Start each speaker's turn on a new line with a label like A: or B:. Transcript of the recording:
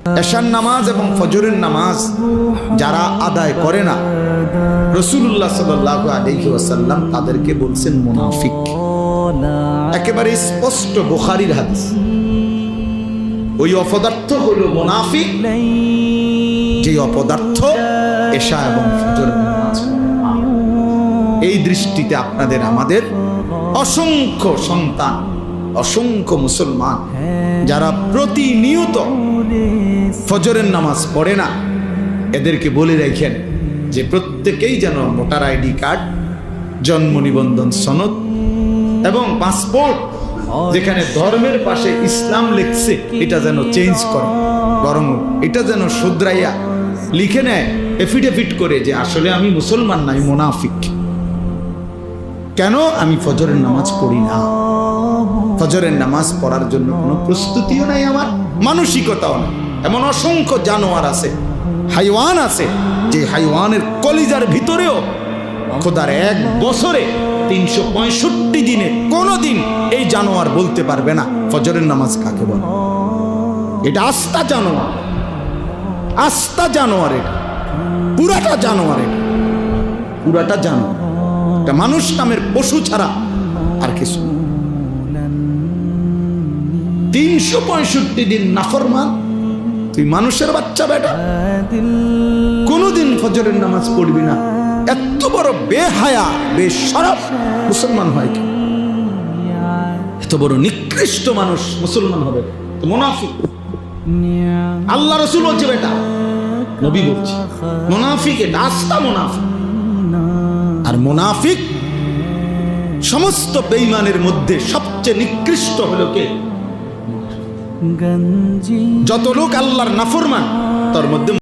A: এশার নামাজ এবং ফজরের নামাজ যারা আদায় করে না, রাসূলুল্লাহ সাল্লাল্লাহু আলাইহি ওয়াসাল্লাম তাদেরকে বলছেন মুনাফিক। একেবারে স্পষ্ট বুখারীর হাদিস। ওই অপদার্থ হলো মুনাফিক, যে অপদার্থ এশা এবং ফজরের নামাজ। এই দৃষ্টিতে আপনাদের আমাদের অসংখ্য সন্তান, অসংখ্য মুসলমান যারা প্রতিনিয়ত ফজরের নামাজ পড়ে না, এদেরকে বলে রাখেন যে প্রত্যেকেই যেন ভোটার আইডি কার্ড, জন্ম নিবন্ধন সনদ এবং পাসপোর্ট যেখানে ধর্মের পাশে ইসলাম লিখছে এটা যেন চেঞ্জ করে, বরং এটা যেন শুধরাইয়া লিখে নেয় এফিডেভিট করে যে আসলে আমি মুসলমান নাই, মুনাফিক। কেন? আমি ফজরের নামাজ পড়ি না, ফজরের নামাজ পড়ার জন্য কোনো প্রস্তুতিও নাই, আমার মানসিকতাও নাই। এমন অসংখ্য জানোয়ার আছে, হাইওয়ান আছে, যে হাইওয়ানের কলিজার ভিতরেও খোদার এক বছরে 365 দিনে কোনোদিন এই জানোয়ার বলতে পারবে না ফজরের নামাজ কাকে বলে। এটা আস্তা জানোয়ার, আস্তা জানোয়ার, এটা পুরাটা জানোয়ার, এটা পুরাটা জানোয়ার। এটা মানুষ নামের পশু ছাড়া আর কিছু। 365 দিন নাফরমান, তুই মানুষের বাচ্চা বেটা, কোনদিন ফজরের নামাজ পড়বি না। এত বড় বেহায়া বেশরফ মুসলমান হয় কি? এত বড় নিকৃষ্ট মানুষ মুসলমান হবে তো মুনাফিক। আল্লাহ রাসূল বলছে বেটা, নবী বলছে মুনাফিক, এটা আস্তা মুনাফিক। আর মুনাফিক সমস্ত বেঈমানের মধ্যে সবচেয়ে নিকৃষ্ট হলো কে? যত লোক আল্লাহর নাফরমান তার মধ্যে